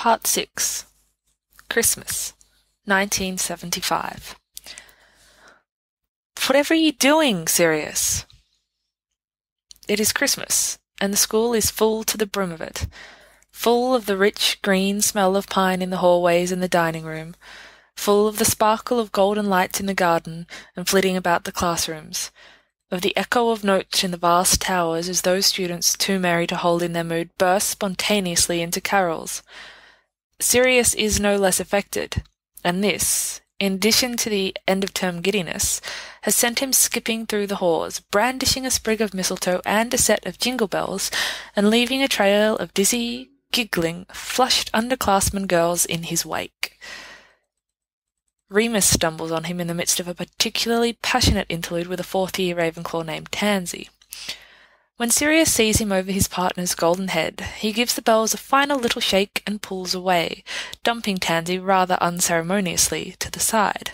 Part 6. Christmas, 1975. Whatever are you doing, Sirius? It is Christmas, and the school is full to the brim of it. Full of the rich green smell of pine in the hallways and the dining room. Full of the sparkle of golden lights in the garden and flitting about the classrooms. Of the echo of notes in the vast towers as those students too merry to hold in their mood burst spontaneously into carols. Sirius is no less affected, and this, in addition to the end-of-term giddiness, has sent him skipping through the halls, brandishing a sprig of mistletoe and a set of jingle bells, and leaving a trail of dizzy, giggling, flushed underclassmen girls in his wake. Remus stumbles on him in the midst of a particularly passionate interlude with a fourth-year Ravenclaw named Tansy. When Sirius sees him over his partner's golden head, he gives the bells a final little shake and pulls away, dumping Tansy rather unceremoniously to the side.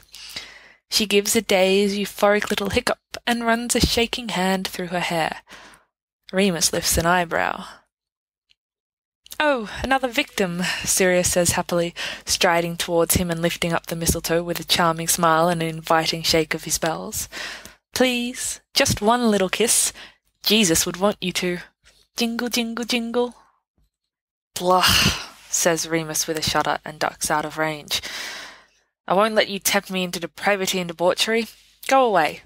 She gives a dazed, euphoric little hiccup and runs a shaking hand through her hair. Remus lifts an eyebrow. "Oh, another victim," Sirius says happily, striding towards him and lifting up the mistletoe with a charming smile and an inviting shake of his bells. "Please, just one little kiss. Jesus would want you to. Jingle, jingle, jingle." "Blah," says Remus with a shudder and ducks out of range. "I won't let you tempt me into depravity and debauchery. Go away."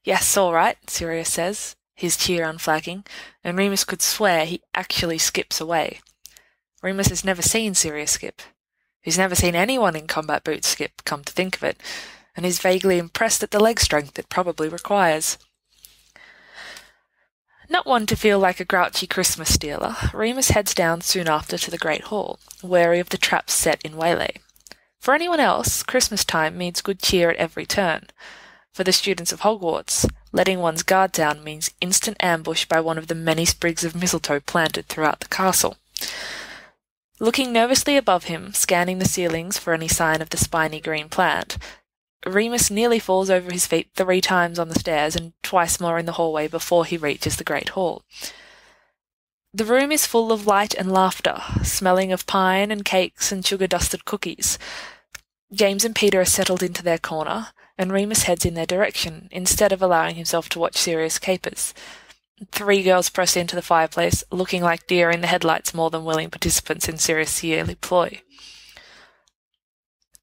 "Yes, all right," Sirius says, his cheer unflagging, and Remus could swear he actually skips away. Remus has never seen Sirius skip. He's never seen anyone in combat boots skip, come to think of it, and he's vaguely impressed at the leg strength it probably requires. Not one to feel like a grouchy Christmas stealer, Remus heads down soon after to the Great Hall, wary of the traps set in waylay. For anyone else, Christmas time means good cheer at every turn. For the students of Hogwarts, letting one's guard down means instant ambush by one of the many sprigs of mistletoe planted throughout the castle. Looking nervously above him, scanning the ceilings for any sign of the spiny green plant, Remus nearly falls over his feet 3 times on the stairs and twice more in the hallway before he reaches the Great Hall. The room is full of light and laughter, smelling of pine and cakes and sugar-dusted cookies. James and Peter are settled into their corner, and Remus heads in their direction, instead of allowing himself to watch Sirius capers. 3 girls press into the fireplace, looking like deer in the headlights more than willing participants in Sirius' yearly ploy.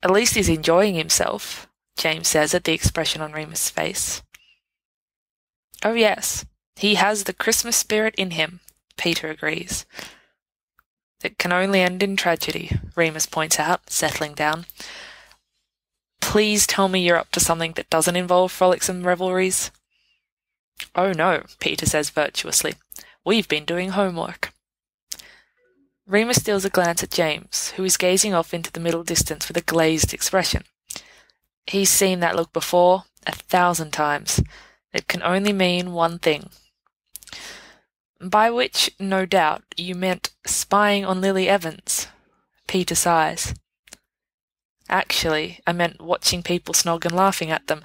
"At least he's enjoying himself," James says at the expression on Remus' face. "Oh yes, he has the Christmas spirit in him," Peter agrees. "It can only end in tragedy," Remus points out, settling down. "Please tell me you're up to something that doesn't involve frolicsome revelries." "Oh no," Peter says virtuously. "We've been doing homework." Remus steals a glance at James, who is gazing off into the middle distance with a glazed expression. He's seen that look before, 1,000 times. It can only mean one thing. "By which, no doubt, you meant spying on Lily Evans." Peter sighs. "Actually, I meant watching people snog and laughing at them,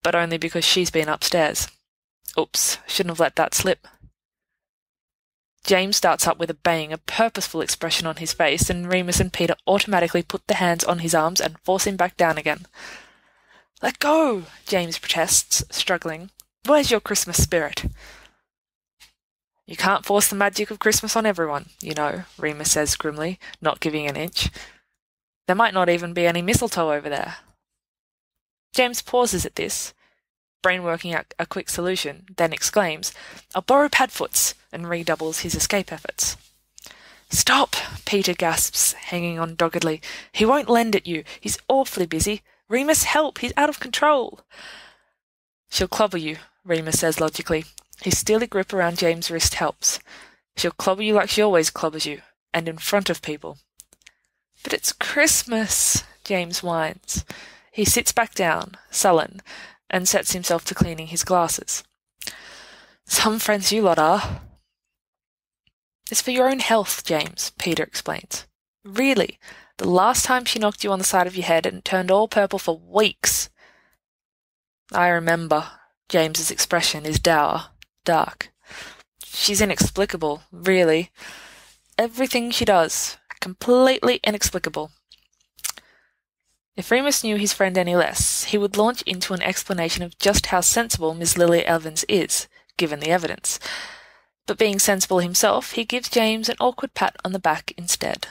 but only because she's been upstairs. Oops, shouldn't have let that slip." James starts up with a bang, a purposeful expression on his face, and Remus and Peter automatically put their hands on his arms and force him back down again. "Let go!" James protests, struggling. "Where's your Christmas spirit?" "You can't force the magic of Christmas on everyone, you know," Remus says grimly, not giving an inch. "There might not even be any mistletoe over there." James pauses at this, brain working out a quick solution, then exclaims, "I'll borrow Padfoot's," and redoubles his escape efforts. "Stop!" Peter gasps, hanging on doggedly. "He won't lend it you. He's awfully busy. Remus, help! He's out of control!" "She'll clobber you," Remus says logically. His steely grip around James' wrist helps. "She'll clobber you like she always clobbers you, and in front of people." "But it's Christmas," James whines. He sits back down, sullen, and sets himself to cleaning his glasses. "Some friends you lot are." "It's for your own health, James," Peter explains. "Really, the last time she knocked you on the side of your head and turned all purple for weeks." "I remember." James's expression is dour, dark. "She's inexplicable, really. Everything she does, completely inexplicable. If Remus knew his friend any less, he would launch into an explanation of just how sensible Miss Lily Evans is, given the evidence. But being sensible himself, he gives James an awkward pat on the back instead.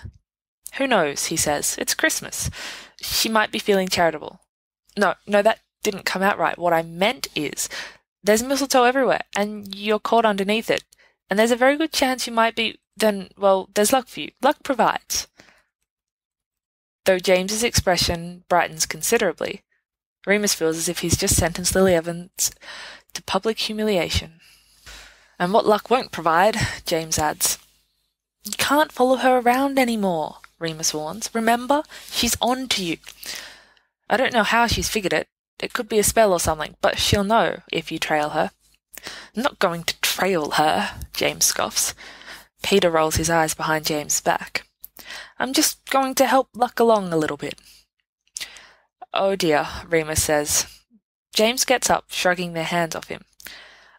"Who knows," he says. "It's Christmas. She might be feeling charitable." No, that didn't come out right. What I meant is, there's mistletoe everywhere, and you're caught underneath it, and there's a very good chance you might be, then, well, there's luck for you. Luck provides. Though James's expression brightens considerably, Remus feels as if he's just sentenced Lily Evans to public humiliation. "And what luck won't provide," James adds. "You can't follow her around anymore," Remus warns. "Remember, she's on to you. I don't know how she's figured it. It could be a spell or something, but she'll know if you trail her." "I'm not going to trail her," James scoffs. Peter rolls his eyes behind James' back. "I'm just going to help luck along a little bit." "Oh dear," Remus says. James gets up, shrugging their hands off him.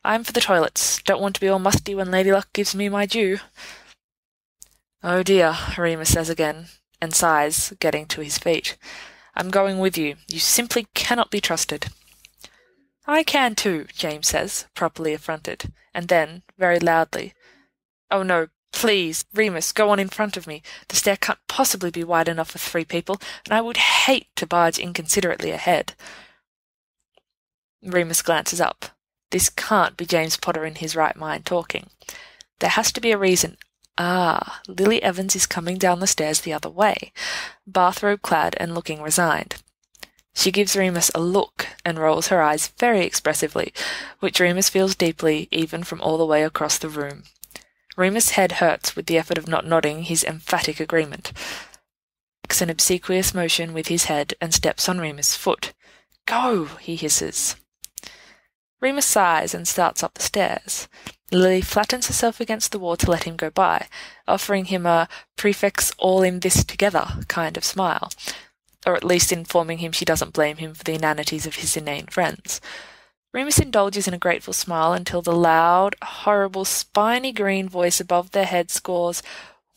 "I'm for the toilets. Don't want to be all musty when Lady Luck gives me my due." "Oh dear," Remus says again, and sighs, getting to his feet. "I'm going with you. You simply cannot be trusted." "I can too," James says, properly affronted, and then, very loudly, "Oh no, please, Remus, go on in front of me. The stair can't possibly be wide enough for 3 people, and I would hate to barge inconsiderately ahead." Remus glances up. This can't be James Potter in his right mind talking. There has to be a reason. Lily Evans is coming down the stairs the other way, bathrobe clad and looking resigned. She gives Remus a look and rolls her eyes very expressively, which Remus feels deeply even from all the way across the room. Remus' head hurts with the effort of not nodding his emphatic agreement. He makes an obsequious motion with his head and steps on Remus' foot. "Go!" he hisses. Remus sighs and starts up the stairs. Lily flattens herself against the wall to let him go by, offering him a prefix all in this together kind of smile, or at least informing him she doesn't blame him for the inanities of his inane friends. Remus indulges in a grateful smile until the loud, horrible, spiny green voice above their heads scores,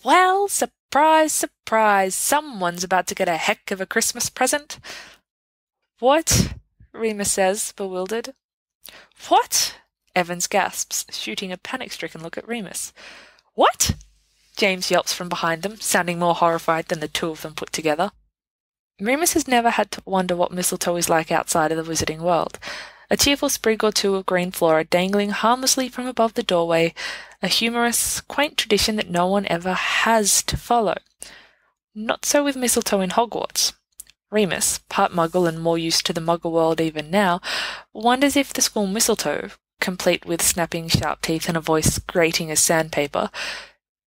"Well, surprise, surprise, someone's about to get a heck of a Christmas present." "What?" Remus says, bewildered. "What?" Evans gasps, shooting a panic-stricken look at Remus. "What?" James yelps from behind them, sounding more horrified than the two of them put together. Remus has never had to wonder what mistletoe is like outside of the wizarding world. A cheerful sprig or two of green flora dangling harmlessly from above the doorway, a humorous, quaint tradition that no one ever has to follow. Not so with mistletoe in Hogwarts. Remus, part Muggle and more used to the Muggle world even now, wonders if the school mistletoe, complete with snapping sharp teeth and a voice grating as sandpaper,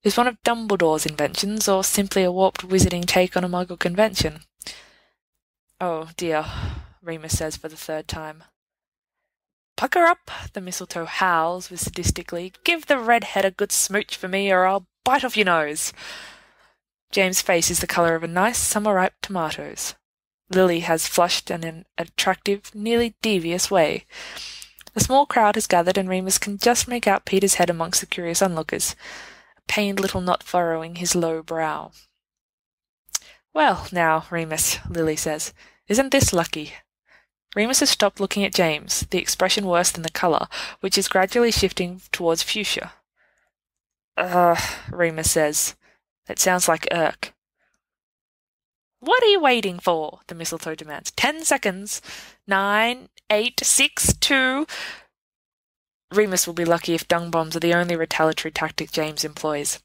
is one of Dumbledore's inventions or simply a warped wizarding take on a Muggle convention. "Oh dear," Remus says for the 3rd time. "Pucker up," the mistletoe howls with sadistically. "Give the redhead a good smooch for me or I'll bite off your nose." James' face is the colour of a nice summer-ripe tomatoes. Lily has flushed in an attractive, nearly devious way. A small crowd has gathered and Remus can just make out Peter's head amongst the curious onlookers, a pained little knot furrowing his low brow. "Well, now, Remus," Lily says, "isn't this lucky?" Remus has stopped looking at James, the expression worse than the colour, which is gradually shifting towards fuchsia. Remus says. It sounds like irk. "What are you waiting for?" the mistletoe demands. 10 seconds. 9, 8, 6, 2... Remus will be lucky if dung bombs are the only retaliatory tactic James employs.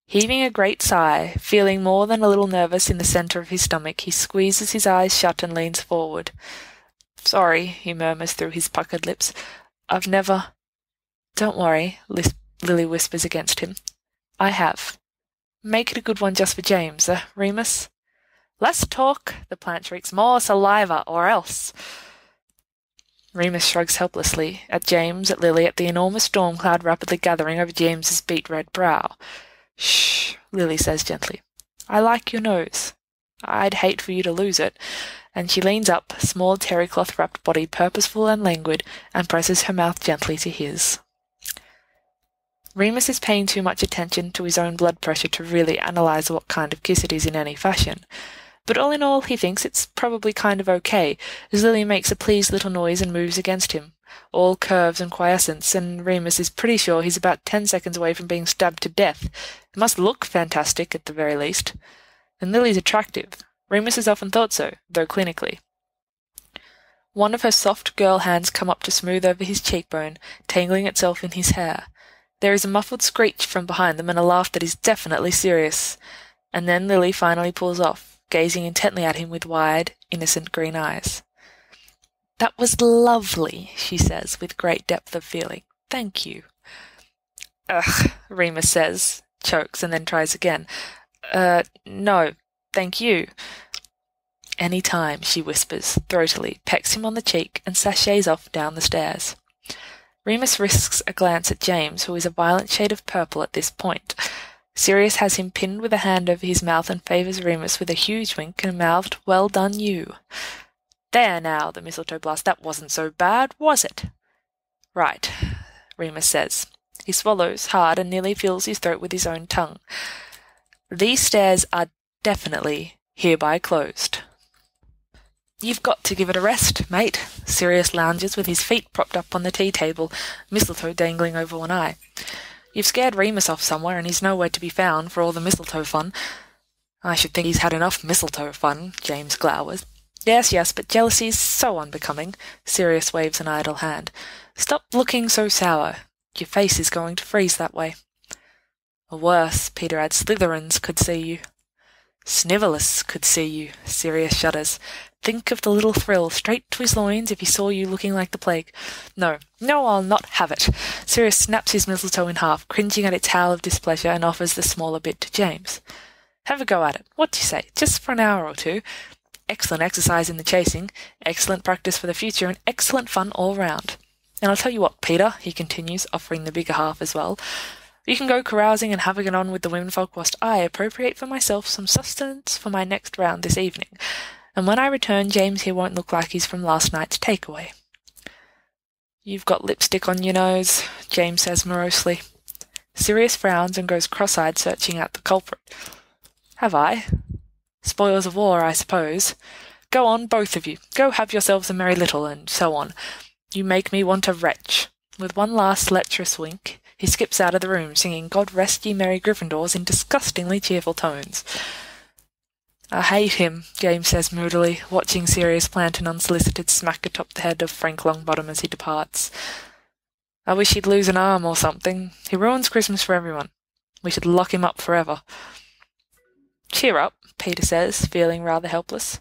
Heaving a great sigh, feeling more than a little nervous in the centre of his stomach, he squeezes his eyes shut and leans forward. "Sorry," he murmurs through his puckered lips. "I've never—" "Don't worry," Lily whispers against him. "I have. Make it a good one just for James, Remus?" "Less talk," the plant shrieks. "More saliva, or else." Remus shrugs helplessly, at James, at Lily, at the enormous storm cloud rapidly gathering over James's beet-red brow. "Shh," Lily says gently. "I like your nose. I'd hate for you to lose it." And she leans up, small terry-cloth-wrapped body purposeful and languid, and presses her mouth gently to his. Remus is paying too much attention to his own blood pressure to really analyse what kind of kiss it is in any fashion. But all in all, he thinks it's probably kind of okay, as Lily makes a pleased little noise and moves against him, all curves and quiescence, and Remus is pretty sure he's about 10 seconds away from being stabbed to death. It must look fantastic, at the very least. And Lily's attractive. Remus has often thought so, though clinically. One of her soft girl hands come up to smooth over his cheekbone, tangling itself in his hair. There is a muffled screech from behind them and a laugh that is definitely serious. And then Lily finally pulls off, gazing intently at him with wide, innocent green eyes. "That was lovely," she says, with great depth of feeling. "Thank you." "Ugh," Remus says, chokes, and then tries again. No, thank you." "Any time," she whispers, throatily, pecks him on the cheek, and sachets off down the stairs. Remus risks a glance at James, who is a violent shade of purple at this point. Sirius has him pinned with a hand over his mouth and favours Remus with a huge wink and a mouthed, "Well done, you." "There now," the mistletoe blast, "that wasn't so bad, was it?" "Right," Remus says. He swallows hard and nearly fills his throat with his own tongue. "These stairs are definitely hereby closed." "You've got to give it a rest, mate." Sirius lounges with his feet propped up on the tea table, mistletoe dangling over one eye. "You've scared Remus off somewhere, and he's nowhere to be found for all the mistletoe fun." "I should think he's had enough mistletoe fun," James glowers. Yes, but jealousy is so unbecoming." Sirius waves an idle hand. "Stop looking so sour. Your face is going to freeze that way." "Or worse," Peter adds, "Slytherins could see you." "Snivelus could see you," Sirius shudders. "Think of the little thrill straight to his loins if he saw you looking like the plague." No, I'll not have it." Sirius snaps his mistletoe in half, cringing at its howl of displeasure, and offers the smaller bit to James. "Have a go at it. What do you say? Just for an hour or two. Excellent exercise in the chasing, excellent practice for the future, and excellent fun all round. And I'll tell you what, Peter," he continues, offering the bigger half as well, "you can go carousing and having it on with the womenfolk whilst I appropriate for myself some sustenance for my next round this evening. And when I return, James here won't look like he's from last night's takeaway." "You've got lipstick on your nose," James says morosely. Sirius frowns and goes cross-eyed, searching out the culprit. "Have I? Spoils of war, I suppose. Go on, both of you. Go have yourselves a merry little, and so on. You make me want to retch." With one last lecherous wink, he skips out of the room, singing "God Rest Ye Merry Gryffindors" in disgustingly cheerful tones. "I hate him," James says moodily, watching Sirius plant an unsolicited smack atop the head of Frank Longbottom as he departs. "I wish he'd lose an arm or something. He ruins Christmas for everyone. We should lock him up forever." "Cheer up," Peter says, feeling rather helpless.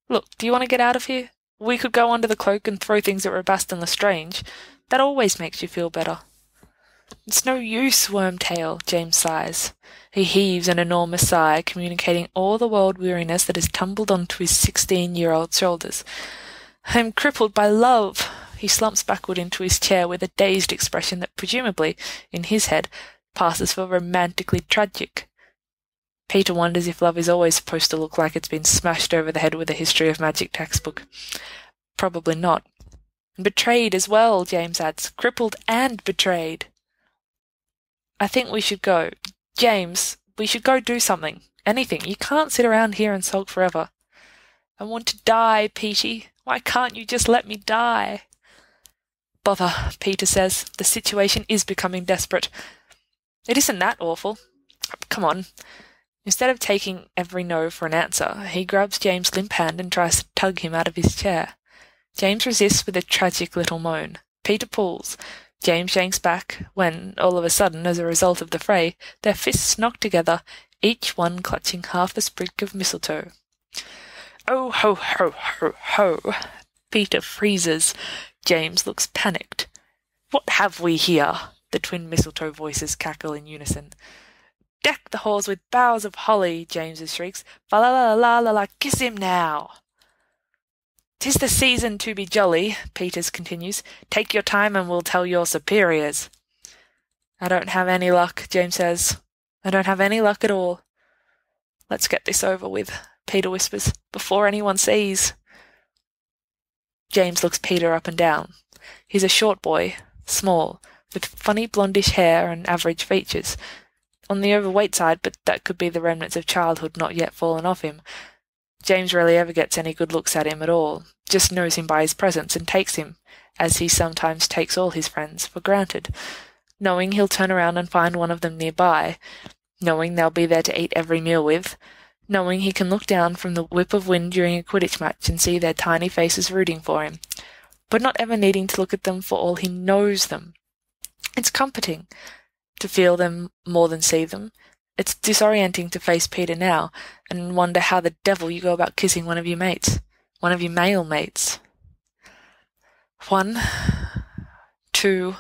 "Look, do you want to get out of here? We could go under the cloak and throw things at Rabast and Lestrange. That always makes you feel better." "It's no use, Wormtail," James sighs. He heaves an enormous sigh, communicating all the world weariness that has tumbled onto his 16-year-old shoulders. "I am crippled by love." He slumps backward into his chair with a dazed expression that presumably, in his head, passes for romantically tragic. Peter wonders if love is always supposed to look like it's been smashed over the head with a history of magic textbook. Probably not. "Betrayed as well," James adds. "Crippled and betrayed." "I think we should go. James, we should go do something. Anything. You can't sit around here and sulk forever." "I want to die, Petey. Why can't you just let me die?" "Bother," Peter says. "The situation is becoming desperate." "It isn't that awful. Come on." Instead of taking every no for an answer, he grabs James' limp hand and tries to tug him out of his chair. James resists with a tragic little moan. Peter pulls. James yanks back, when, all of a sudden, as a result of the fray, their fists knock together, each one clutching half a sprig of mistletoe. "Oh, ho, ho, ho, ho!" Peter freezes. James looks panicked. "What have we here?" The twin mistletoe voices cackle in unison. "Deck the halls with boughs of holly," James's shrieks. "Fa la la la la la, kiss him now." "'Tis the season to be jolly," Peters continues. "Take your time and we'll tell your superiors." "I don't have any luck," James says. "I don't have any luck at all." "Let's get this over with," Peter whispers, "before anyone sees." James looks Peter up and down. He's a short boy, small, with funny blondish hair and average features. On the overweight side, but that could be the remnants of childhood not yet fallen off him. James rarely ever gets any good looks at him at all, just knows him by his presence and takes him, as he sometimes takes all his friends, for granted, knowing he'll turn around and find one of them nearby, knowing they'll be there to eat every meal with, knowing he can look down from the whip of wind during a Quidditch match and see their tiny faces rooting for him, but not ever needing to look at them for all he knows them. It's comforting to feel them more than see them. It's disorienting to face Peter now and wonder how the devil you go about kissing one of your mates, one of your male mates. 1, 2,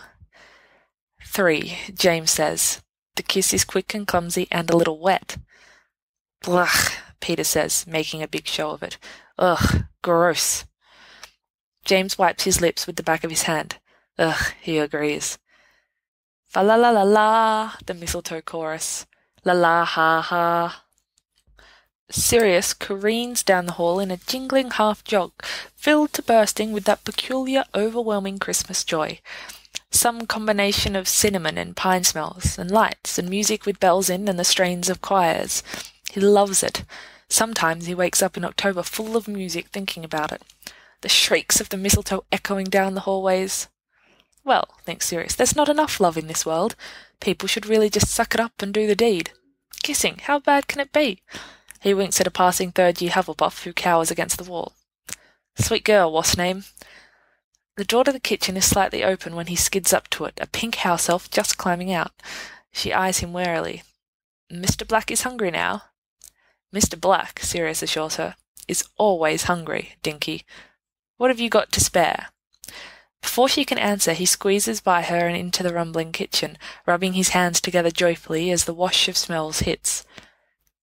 3, James says. The kiss is quick and clumsy and a little wet. Blech, Peter says, making a big show of it. Ugh, gross. James wipes his lips with the back of his hand. Ugh, he agrees. Fa la la la la, the mistletoe chorus. La la ha ha. Sirius careens down the hall in a jingling half-jog, filled to bursting with that peculiar, overwhelming Christmas joy. Some combination of cinnamon and pine smells, and lights, and music with bells in and the strains of choirs. He loves it. Sometimes he wakes up in October full of music thinking about it. The shrieks of the mistletoe echoing down the hallways. Well, thinks Sirius, there's not enough love in this world. People should really just suck it up and do the deed. Kissing, how bad can it be? He winks at a passing third-year Hufflepuff who cowers against the wall. Sweet girl, what's name? The door to the kitchen is slightly open when he skids up to it, a pink house elf just climbing out. She eyes him warily. Mr. Black is hungry now. Mr. Black, Sirius assures her, is always hungry, Dinky. What have you got to spare? Before she can answer, he squeezes by her and into the rumbling kitchen, rubbing his hands together joyfully as the wash of smells hits.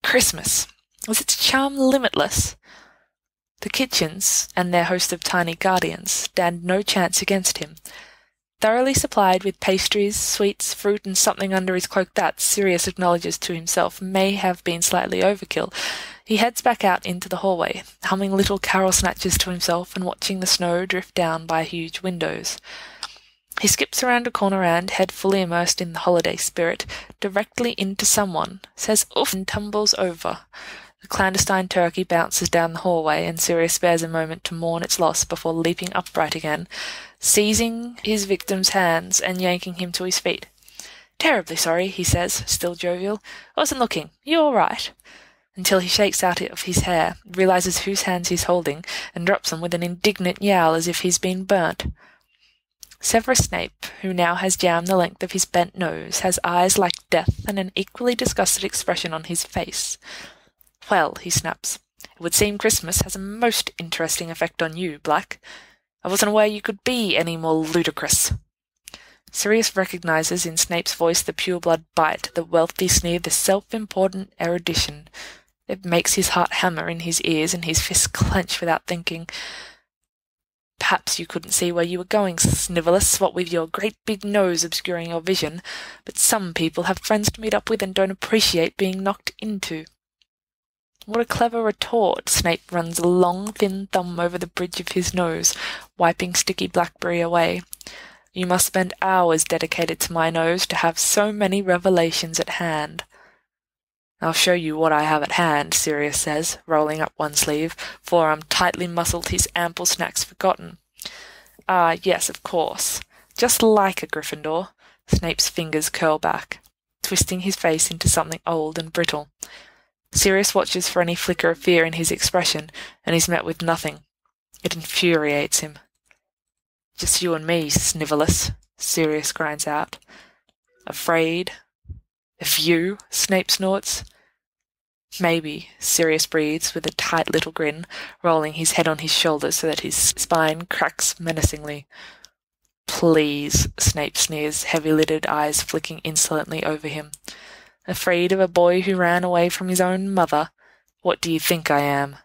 Christmas! Was its charm limitless? The kitchens, and their host of tiny guardians, stand no chance against him. Thoroughly supplied with pastries, sweets, fruit, and something under his cloak that, Sirius acknowledges to himself, may have been slightly overkill, he heads back out into the hallway, humming little carol snatches to himself and watching the snow drift down by huge windows. He skips around a corner and, head fully immersed in the holiday spirit, directly into someone, says oof and tumbles over. The clandestine turkey bounces down the hallway, and Sirius spares a moment to mourn its loss before leaping upright again, seizing his victim's hands and yanking him to his feet. Terribly sorry, he says, still jovial. I wasn't looking. You all right? Until he shakes out of his hair, realizes whose hands he's holding, and drops them with an indignant yowl as if he's been burnt. Severus Snape, who now has jam the length of his bent nose, has eyes like death and an equally disgusted expression on his face. Well, he snaps, it would seem Christmas has a most interesting effect on you, Black. I wasn't aware you could be any more ludicrous. Sirius recognizes in Snape's voice the pure-blood bite, the wealthy sneer, the self-important erudition. It makes his heart hammer in his ears and his fists clench without thinking. Perhaps you couldn't see where you were going, Snivelus, what with your great big nose obscuring your vision, but some people have friends to meet up with and don't appreciate being knocked into. What a clever retort! Snape runs a long, thin thumb over the bridge of his nose, wiping sticky blackberry away. You must spend hours dedicated to my nose to have so many revelations at hand. I'll show you what I have at hand, Sirius says, rolling up one sleeve, forearm tightly muscled, his ample snacks forgotten. Ah, yes, of course. Just like a Gryffindor. Snape's fingers curl back, twisting his face into something old and brittle. Sirius watches for any flicker of fear in his expression, and is met with nothing. It infuriates him. Just you and me, Snivelus, Sirius grinds out. Afraid? Of you? Snape snorts. Maybe, Sirius breathes with a tight little grin, rolling his head on his shoulder so that his spine cracks menacingly. Please, Snape sneers, heavy-lidded eyes flicking insolently over him. Afraid of a boy who ran away from his own mother? What do you think I am?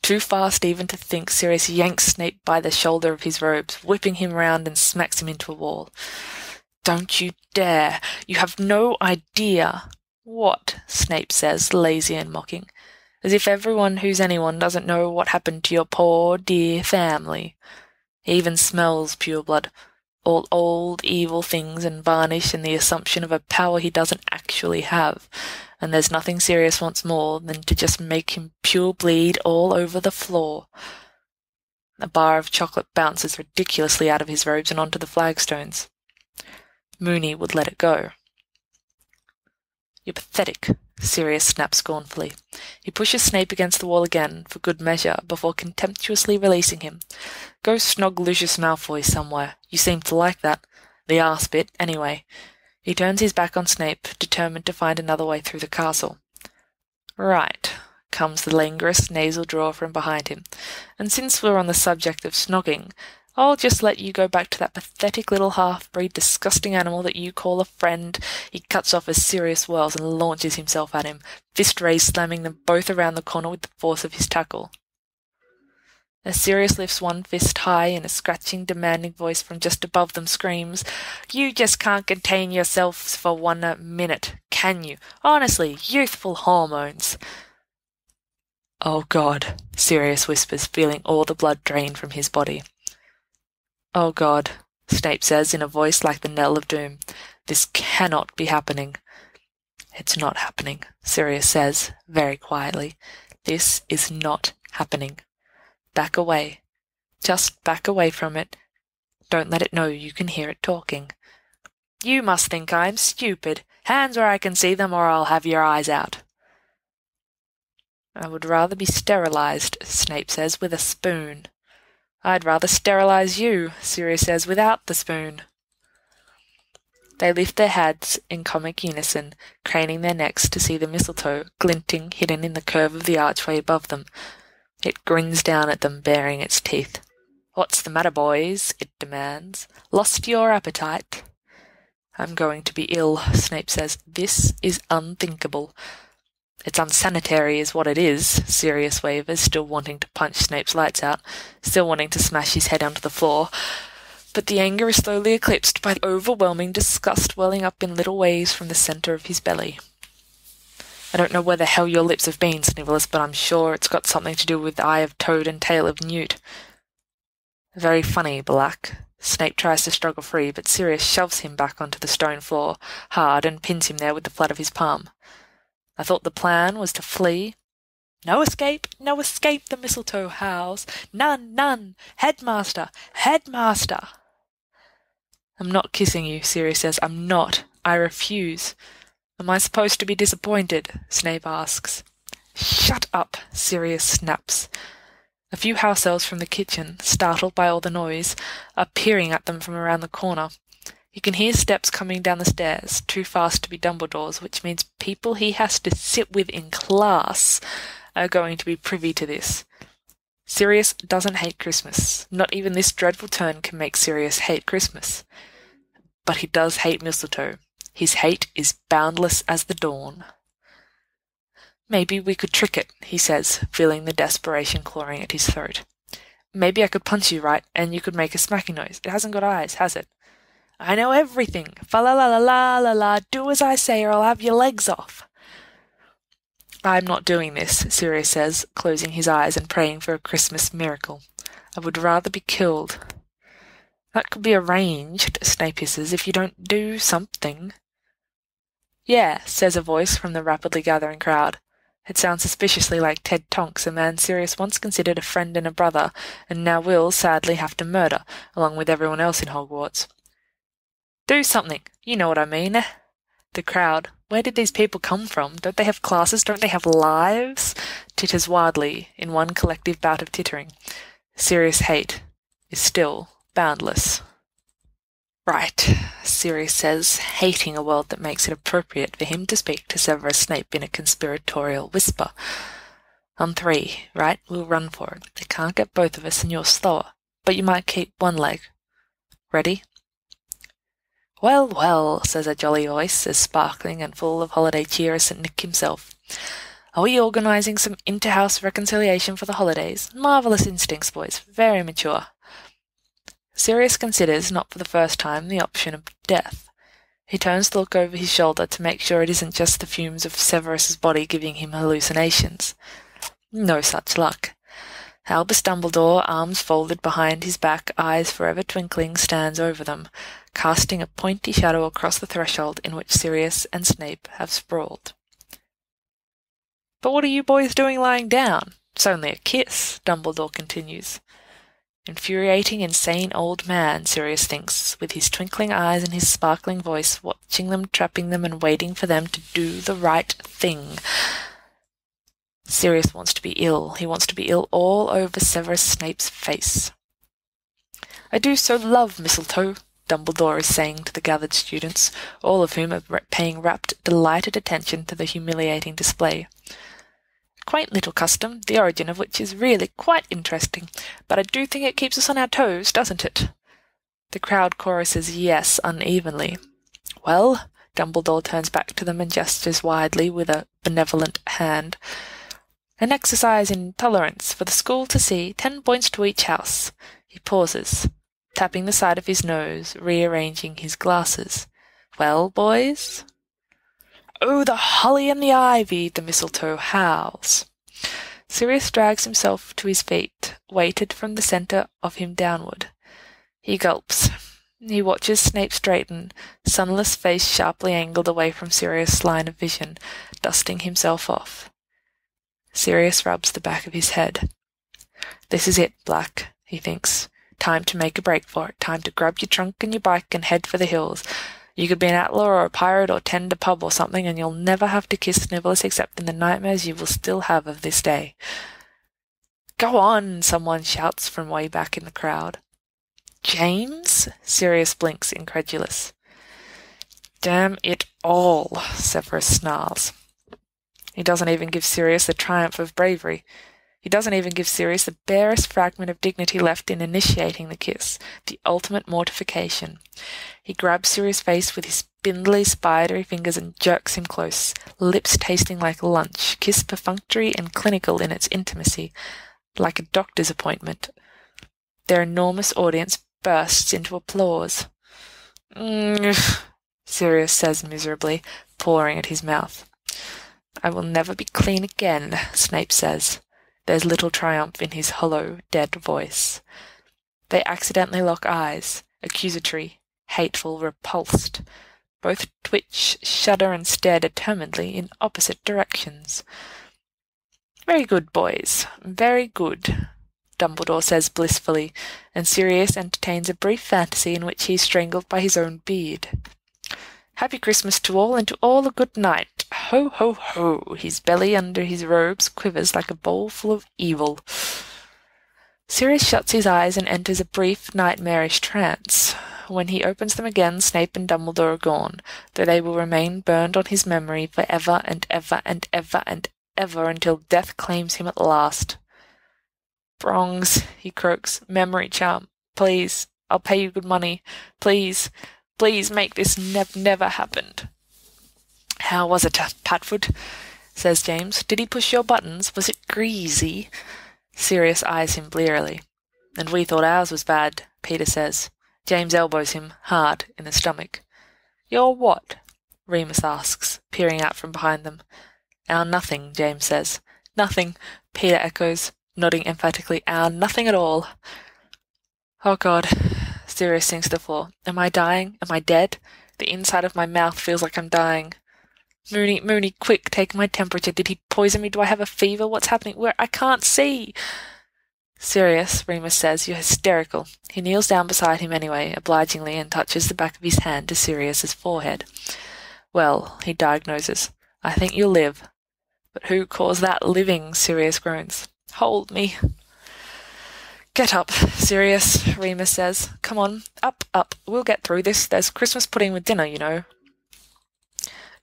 Too fast even to think, Sirius yanks Snape by the shoulder of his robes, whipping him round and smacks him into a wall. Don't you dare! You have no idea! What? Snape says, lazy and mocking, as if everyone who's anyone doesn't know what happened to your poor, dear family. He even smells pure blood. All old, evil things and varnish and the assumption of a power he doesn't actually have. And there's nothing Sirius wants more than to just make him pure bleed all over the floor. A bar of chocolate bounces ridiculously out of his robes and onto the flagstones. Mooney would let it go. "You're pathetic," Sirius snapped scornfully. He pushes Snape against the wall again, for good measure, before contemptuously releasing him. "Go snog Lucius Malfoy somewhere. You seem to like that. The arse bit, anyway." He turns his back on Snape, determined to find another way through the castle. "Right," comes the languorous nasal drawl from behind him. "And since we're on the subject of snogging, I'll just let you go back to that pathetic little half-breed disgusting animal that you call a friend." He cuts off as Sirius whirls and launches himself at him, fist raised, slamming them both around the corner with the force of his tackle. As Sirius lifts one fist high and a scratching, demanding voice from just above them screams, "You just can't contain yourselves for 1 minute, can you? Honestly, youthful hormones." "Oh God," Sirius whispers, feeling all the blood drain from his body. "Oh God," Snape says in a voice like the knell of doom. "This cannot be happening." "It's not happening," Sirius says, very quietly. "This is not happening. Back away. Just back away from it. Don't let it know you can hear it talking." "You must think I'm stupid. Hands where I can see them or I'll have your eyes out." "I would rather be sterilized," Snape says, "with a spoon." "I'd rather sterilize you," Sirius says, "without the spoon." They lift their heads in comic unison, craning their necks to see the mistletoe glinting hidden in the curve of the archway above them. It grins down at them, baring its teeth. "What's the matter, boys?" it demands. "Lost your appetite?" "I'm going to be ill," Snape says. "This is unthinkable." "It's unsanitary is what it is," Sirius wavers, still wanting to punch Snape's lights out, still wanting to smash his head onto the floor. But the anger is slowly eclipsed by the overwhelming disgust welling up in little waves from the centre of his belly. "I don't know where the hell your lips have been, Snivellus, but I'm sure it's got something to do with eye of Toad and tail of Newt." "Very funny, Black." Snape tries to struggle free, but Sirius shoves him back onto the stone floor, hard, and pins him there with the flat of his palm. "I thought the plan was to flee." "No escape, no escape," the mistletoe howls. "None, none! Headmaster! Headmaster!" "I'm not kissing you," Sirius says. "I'm not. I refuse." "Am I supposed to be disappointed?" Snape asks. "Shut up," Sirius snaps. A few house elves from the kitchen, startled by all the noise, are peering at them from around the corner. You can hear steps coming down the stairs, too fast to be Dumbledore's, which means people he has to sit with in class are going to be privy to this. Sirius doesn't hate Christmas. Not even this dreadful turn can make Sirius hate Christmas. But he does hate mistletoe. His hate is boundless as the dawn. "Maybe we could trick it," he says, feeling the desperation clawing at his throat. "Maybe I could punch you, right, and you could make a smacking noise. It hasn't got eyes, has it?" "I know everything. Fa-la-la-la-la-la-la, do as I say or I'll have your legs off." "I'm not doing this," Sirius says, closing his eyes and praying for a Christmas miracle. "I would rather be killed." "That could be arranged," Snape hisses, "if you don't do something." "Yeah," says a voice from the rapidly gathering crowd. It sounds suspiciously like Ted Tonks, a man Sirius once considered a friend and a brother, and now will sadly have to murder, along with everyone else in Hogwarts. "Do something, you know what I mean." The crowd, where did these people come from? Don't they have classes? Don't they have lives? Titters wildly, in one collective bout of tittering. Sirius' hate is still boundless. "Right," Sirius says, hating a world that makes it appropriate for him to speak to Severus Snape in a conspiratorial whisper. "On 3, right? We'll run for it. They can't get both of us and you're slower, but you might keep one leg. Ready?" "Well, well," says a jolly voice, as sparkling and full of holiday cheer as St. Nick himself. "Are we organising some inter-house reconciliation for the holidays? Marvellous instincts, boys. Very mature." Sirius considers, not for the first time, the option of death. He turns to look over his shoulder to make sure it isn't just the fumes of Severus's body giving him hallucinations. No such luck. Albus Dumbledore, arms folded behind his back, eyes forever twinkling, stands over them, casting a pointy shadow across the threshold in which Sirius and Snape have sprawled. "But what are you boys doing lying down? It's only a kiss," Dumbledore continues. Infuriating, insane old man, Sirius thinks, with his twinkling eyes and his sparkling voice, watching them, trapping them, and waiting for them to do the right thing. Sirius wants to be ill. He wants to be ill all over Severus Snape's face. "I do so love mistletoe," Dumbledore is saying to the gathered students, all of whom are paying rapt, delighted attention to the humiliating display. "A quaint little custom, the origin of which is really quite interesting, but I do think it keeps us on our toes, doesn't it?" The crowd choruses yes unevenly. "Well," Dumbledore turns back to them and gestures widely with a benevolent hand, "an exercise in tolerance for the school to see, 10 points to each house." He pauses, tapping the side of his nose, rearranging his glasses. "Well, boys?" "Oh, the holly and the ivy!" the mistletoe howls. Sirius drags himself to his feet, weighted from the centre of him downward. He gulps. He watches Snape straighten, sunless face sharply angled away from Sirius' line of vision, dusting himself off. Sirius rubs the back of his head. "This is it, Black," he thinks. "Time to make a break for it. Time to grab your trunk and your bike and head for the hills. You could be an outlaw or a pirate or tend a pub or something, and you'll never have to kiss Snivellus except in the nightmares you will still have of this day." "Go on!" someone shouts from way back in the crowd. "James?" Sirius blinks, incredulous. "Damn it all," Severus snarls. He doesn't even give Sirius the triumph of bravery. He doesn't even give Sirius the barest fragment of dignity left in initiating the kiss, the ultimate mortification. He grabs Sirius' face with his spindly, spidery fingers and jerks him close, lips tasting like lunch, kiss perfunctory and clinical in its intimacy, like a doctor's appointment. Their enormous audience bursts into applause. Sirius says miserably, pawing at his mouth. "I will never be clean again," Snape says. There's little triumph in his hollow, dead voice. They accidentally lock eyes, accusatory, hateful, repulsed. Both twitch, shudder, and stare determinedly in opposite directions. "Very good, boys, very good," Dumbledore says blissfully, and Sirius entertains a brief fantasy in which he is strangled by his own beard. "Happy Christmas to all, and to all a good night. Ho, ho, ho!" His belly under his robes quivers like a bowl full of evil. Sirius shuts his eyes and enters a brief, nightmarish trance. When he opens them again, Snape and Dumbledore are gone, though they will remain burned on his memory for ever and ever and ever and ever until death claims him at last. "Brongs," he croaks. "Memory charm. Please, I'll pay you good money. Please, please make this never happened." "How was it, Patfoot?" says James. "Did he push your buttons? Was it greasy?" Sirius eyes him blearily. "And we thought ours was bad," Peter says. James elbows him hard in the stomach. "Your what?" Remus asks, peering out from behind them. "Our nothing," James says. "Nothing," Peter echoes, nodding emphatically. "Our nothing at all." "Oh God," Sirius sinks to the floor. "Am I dying? Am I dead? The inside of my mouth feels like I'm dying. Moony, quick, take my temperature. Did he poison me? Do I have a fever? What's happening? Where? I can't see." "Sirius," Remus says, "you're hysterical." He kneels down beside him anyway, obligingly, and touches the back of his hand to Sirius's forehead. "Well," he diagnoses, "I think you'll live." "But who calls that living?" Sirius groans. "Hold me." "Get up, Sirius," Remus says. "Come on, up, up. We'll get through this. There's Christmas pudding with dinner, you know."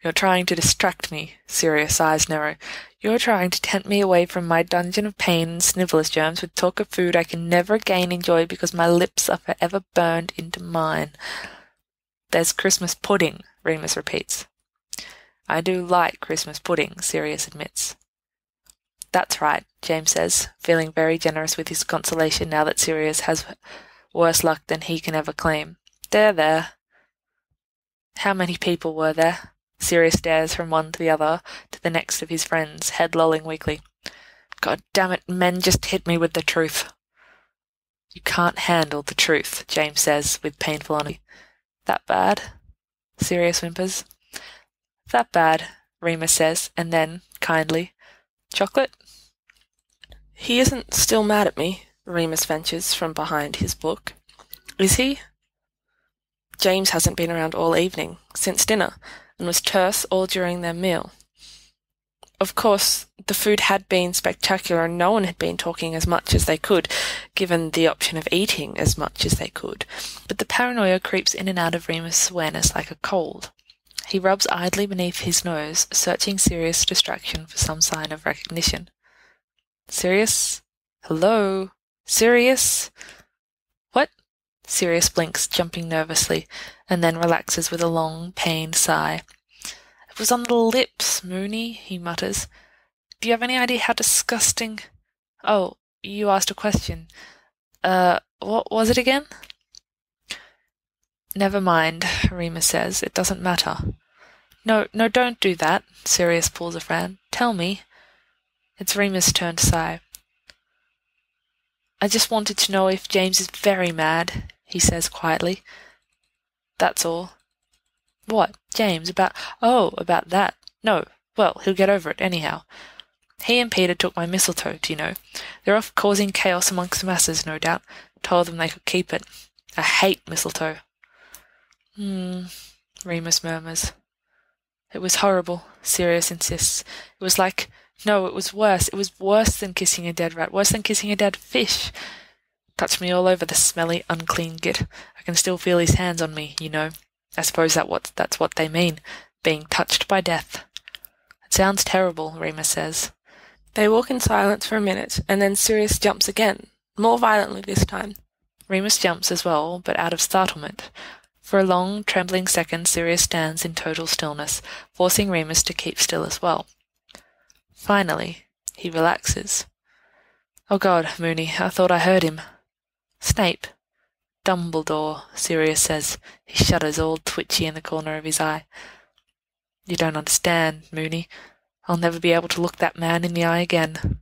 "You're trying to distract me," Sirius' eyes narrow. "You're trying to tempt me away from my dungeon of pain and Snivellus germs with talk of food I can never again enjoy because my lips are forever burned into mine." "There's Christmas pudding," Remus repeats. "I do like Christmas pudding," Sirius admits. "That's right," James says, feeling very generous with his consolation now that Sirius has worse luck than he can ever claim. There. How many people were there?" Sirius stares from one to the other, to the next of his friends, head lolling weakly. God damn it, men just hit me with the truth. You can't handle the truth, James says with painful honesty. That bad? Sirius whimpers. That bad, Remus says, and then, kindly, chocolate? He isn't still mad at me, Remus ventures from behind his book. Is he? James hasn't been around all evening, since dinner, and was terse all during their meal. Of course, the food had been spectacular and no one had been talking as much as they could, given the option of eating as much as they could, but the paranoia creeps in and out of Remus' awareness like a cold. He rubs idly beneath his nose, searching Sirius' distraction for some sign of recognition. Sirius? Hello? Sirius? What? Sirius blinks, jumping nervously, and then relaxes with a long, pained sigh. It was on the lips, Moony, he mutters. Do you have any idea how disgusting... Oh, you asked a question. What was it again? Never mind, Remus says. It doesn't matter. No, don't do that, Sirius pulls a frown. Tell me. It's Remus' turn to sigh. I just wanted to know if James is very mad, he says quietly. That's all. What, James, about... Oh, about that. No, well, he'll get over it anyhow. He and Peter took my mistletoe, do you know. They're off causing chaos amongst the masses, no doubt. Told them they could keep it. I hate mistletoe. Remus murmurs. It was horrible, Sirius insists. It was like... No, it was worse. It was worse than kissing a dead rat, worse than kissing a dead fish. Touched me all over, the smelly, unclean git. I can still feel his hands on me, you know. I suppose that's what they mean, being touched by death. It sounds terrible, Remus says. They walk in silence for a minute, and then Sirius jumps again, more violently this time. Remus jumps as well, but out of startlement. For a long, trembling second, Sirius stands in total stillness, forcing Remus to keep still as well. Finally, he relaxes. Oh God, Moony, I thought I heard him. Snape. Dumbledore, Sirius says. He shudders, all twitchy in the corner of his eye. You don't understand, Moony. I'll never be able to look that man in the eye again.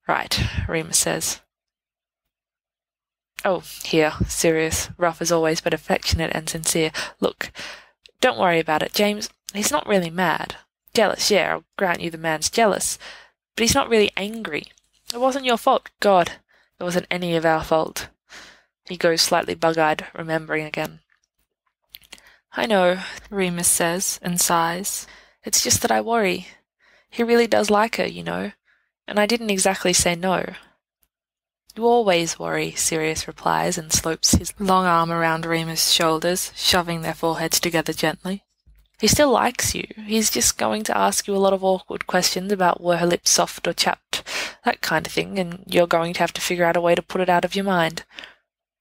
Right, Remus says. Oh, here, Sirius, rough as always, but affectionate and sincere. Look, don't worry about it, James. He's not really mad. Jealous, yeah, I'll grant you the man's jealous. But he's not really angry. It wasn't your fault, God. It wasn't any of our fault. He goes slightly bug-eyed, remembering again. I know, Remus says, and sighs. It's just that I worry. He really does like her, you know, and I didn't exactly say no. You always worry, Sirius replies, and slopes his long arm around Remus' shoulders, shoving their foreheads together gently. He still likes you. He's just going to ask you a lot of awkward questions about were her lips soft or chapped, that kind of thing, and you're going to have to figure out a way to put it out of your mind.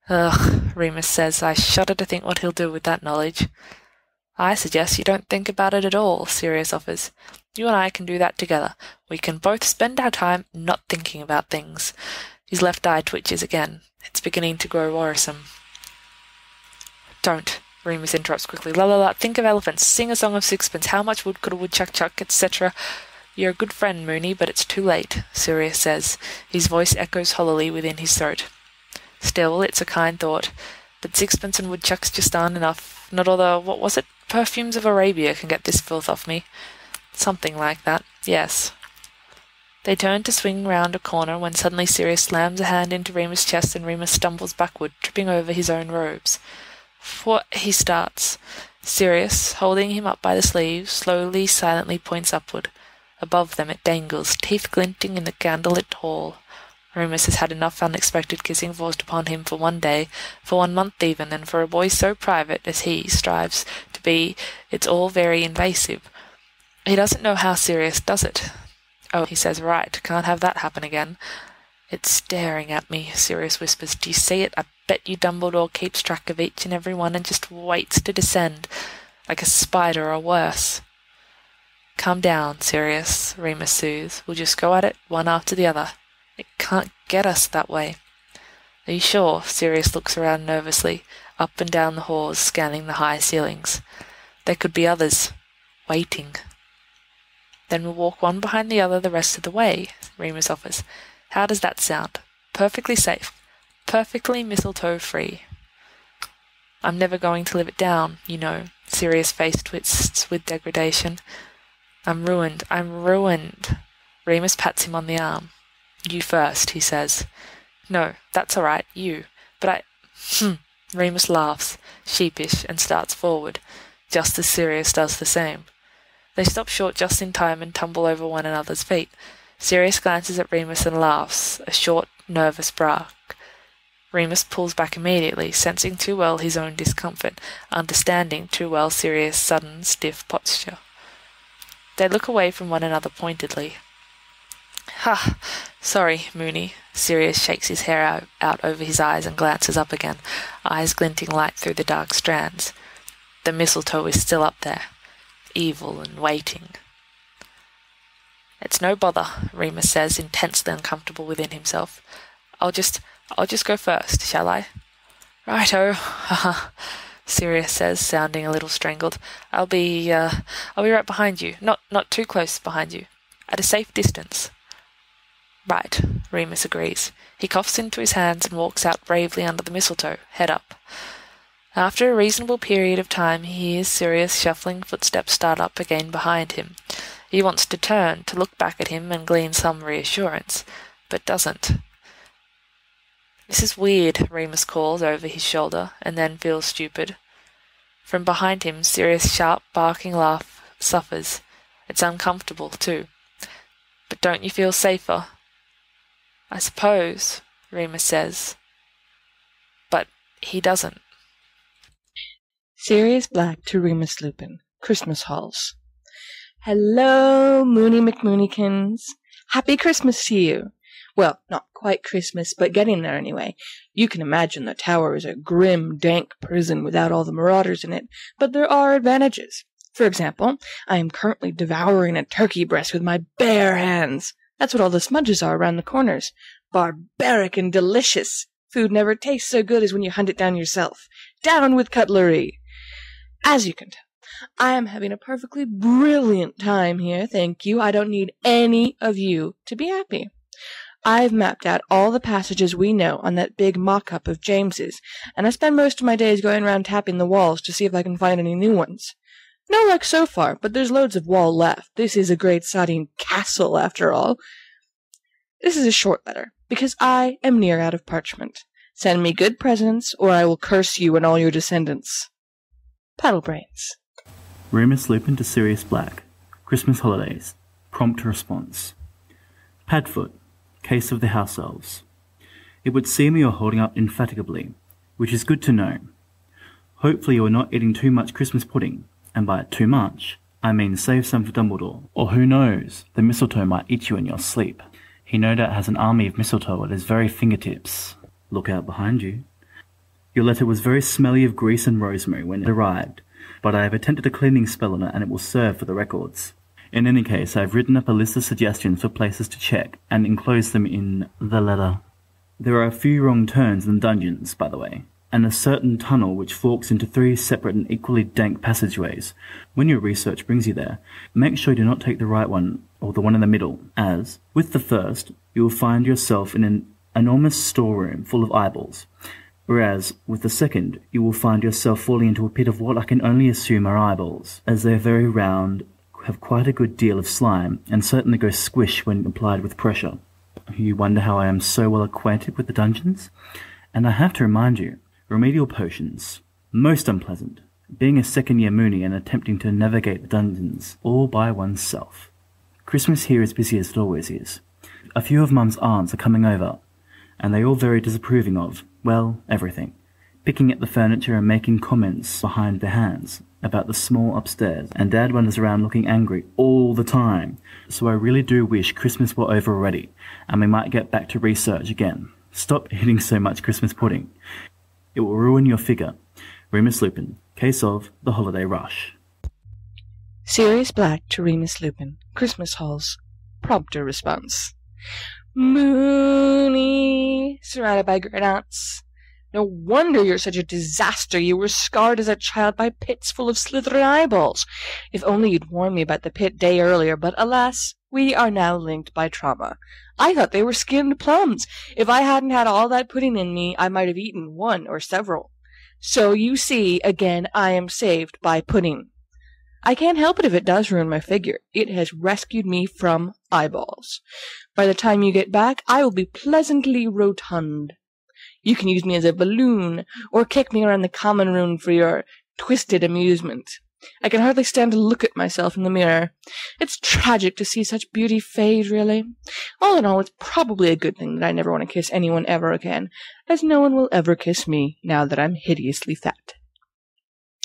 Ugh, Remus says. I shudder to think what he'll do with that knowledge. I suggest you don't think about it at all, Sirius offers. You and I can do that together. We can both spend our time not thinking about things. His left eye twitches again. It's beginning to grow worrisome. Don't, Remus interrupts quickly. La la la, think of elephants, sing a song of sixpence, how much wood could a woodchuck chuck, etc. You're a good friend, Moony, but it's too late, Sirius says. His voice echoes hollowly within his throat. Still, it's a kind thought, but sixpence and woodchucks just aren't enough. Not all the, what was it, perfumes of Arabia can get this filth off me. Something like that, yes. They turn to swing round a corner when suddenly Sirius slams a hand into Remus' chest and Remus stumbles backward, tripping over his own robes. What? He starts. Sirius, holding him up by the sleeve, slowly, silently points upward. Above them it dangles, teeth glinting in the candlelit hall. Remus has had enough unexpected kissing forced upon him for one day, for 1 month even, and for a boy so private as he strives to be, it's all very invasive. He doesn't know how Sirius does it. Oh, he says, right, can't have that happen again. It's staring at me, Sirius whispers. Do you see it? I bet you Dumbledore keeps track of each and every one and just waits to descend, like a spider or worse. Calm down, Sirius, Remus soothes. We'll just go at it, one after the other. It can't get us that way. Are you sure? Sirius looks around nervously, up and down the halls, scanning the high ceilings. There could be others, waiting. Then we'll walk one behind the other the rest of the way, Remus offers. How does that sound? Perfectly safe. Perfectly mistletoe-free. I'm never going to live it down, you know. Sirius' face twists with degradation. I'm ruined. Remus pats him on the arm. You first, he says. No, that's all right, you. But Remus laughs, sheepish, and starts forward, just as Sirius does the same. They stop short just in time and tumble over one another's feet. Sirius glances at Remus and laughs, a short, nervous bark. Remus pulls back immediately, sensing too well his own discomfort, understanding too well Sirius' sudden, stiff posture. They look away from one another pointedly. Ha! Sorry, Moony. Sirius shakes his hair out over his eyes and glances up again, eyes glinting light through the dark strands. The mistletoe is still up there, evil and waiting. It's no bother, Remus says, intensely uncomfortable within himself. I'll just go first, shall I? Righto, haha, Sirius says, sounding a little strangled. I'll be right behind you, not too close behind you, at a safe distance. Right, Remus agrees. He coughs into his hands and walks out bravely under the mistletoe, head up. After a reasonable period of time, he hears Sirius' shuffling footsteps start up again behind him. He wants to turn, to look back at him and glean some reassurance, but doesn't. This is weird, Remus calls over his shoulder, and then feels stupid. From behind him, Sirius' sharp, barking laugh suffers. It's uncomfortable, too. But don't you feel safer? I suppose, Remus says. But he doesn't. Sirius Black to Remus Lupin. Christmas Halls. Hello, Moony McMoonykins. Happy Christmas to you. Well, not quite Christmas, but getting there anyway. You can imagine the tower is a grim, dank prison without all the marauders in it, but there are advantages. For example, I am currently devouring a turkey breast with my bare hands. That's what all the smudges are around the corners. Barbaric and delicious. Food never tastes so good as when you hunt it down yourself. Down with cutlery! As you can tell, I am having a perfectly brilliant time here, thank you. I don't need any of you to be happy. I've mapped out all the passages we know on that big mock-up of James's, and I spend most of my days going around tapping the walls to see if I can find any new ones. No luck so far, but there's loads of wall left. This is a great sodding castle, after all. This is a short letter, because I am near out of parchment. Send me good presents, or I will curse you and all your descendants. Paddlebrains. Remus Lupin to Sirius Black. Christmas Holidays. Prompt response. Padfoot. Case of the House Elves. It would seem you are holding up indefatigably, which is good to know. Hopefully you are not eating too much Christmas pudding, and by too much, I mean save some for Dumbledore, or who knows, the mistletoe might eat you in your sleep. He no doubt has an army of mistletoe at his very fingertips. Look out behind you. Your letter was very smelly of grease and rosemary when it arrived, but I have attempted a cleaning spell on it and it will serve for the records. In any case, I have written up a list of suggestions for places to check and enclosed them in the letter. There are a few wrong turns in the dungeons, by the way, and a certain tunnel which forks into 3 separate and equally dank passageways. When your research brings you there, make sure you do not take the right one or the one in the middle, as, with the first, you will find yourself in an enormous storeroom full of eyeballs, whereas, with the second, you will find yourself falling into a pit of what I can only assume are eyeballs, as they are very round, have quite a good deal of slime, and certainly go squish when applied with pressure. You wonder how I am so well acquainted with the dungeons? And I have to remind you, remedial potions, most unpleasant, being a second-year Moony and attempting to navigate the dungeons all by oneself. Christmas here is busy as it always is. A few of Mum's aunts are coming over, and they all very disapproving of, well, everything, picking at the furniture and making comments behind their hands about the small upstairs, and Dad wanders around looking angry all the time, so I really do wish Christmas were over already, and we might get back to research again. Stop eating so much Christmas pudding. It will ruin your figure. Remus Lupin. Case of the Holiday Rush. Sirius Black to Remus Lupin. Christmas Halls. Prompter response. Moony, surrounded by great aunts. No wonder you're such a disaster. You were scarred as a child by pits full of slithery eyeballs. If only you'd warned me about the pit day earlier, but alas, we are now linked by trauma. I thought they were skinned plums. If I hadn't had all that pudding in me, I might have eaten one or several. So you see, again, I am saved by pudding. I can't help it if it does ruin my figure. It has rescued me from eyeballs. By the time you get back, I will be pleasantly rotund. You can use me as a balloon, or kick me around the common room for your twisted amusement. I can hardly stand to look at myself in the mirror. It's tragic to see such beauty fade, really. All in all, it's probably a good thing that I never want to kiss anyone ever again, as no one will ever kiss me now that I'm hideously fat.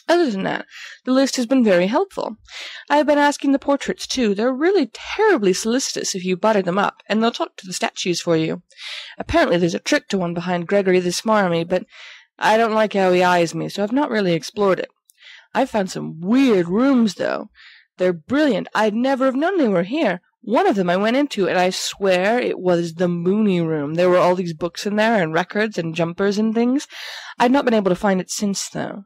Other than that, the list has been very helpful. I've been asking the portraits, too. They're really terribly solicitous if you butter them up, and they'll talk to the statues for you. Apparently there's a trick to one behind Gregory the Smarmy, but I don't like how he eyes me, so I've not really explored it. I've found some weird rooms, though. They're brilliant. I'd never have known they were here. One of them I went into, and I swear it was the Mooney Room. There were all these books in there, and records, and jumpers, and things. I've not been able to find it since, though.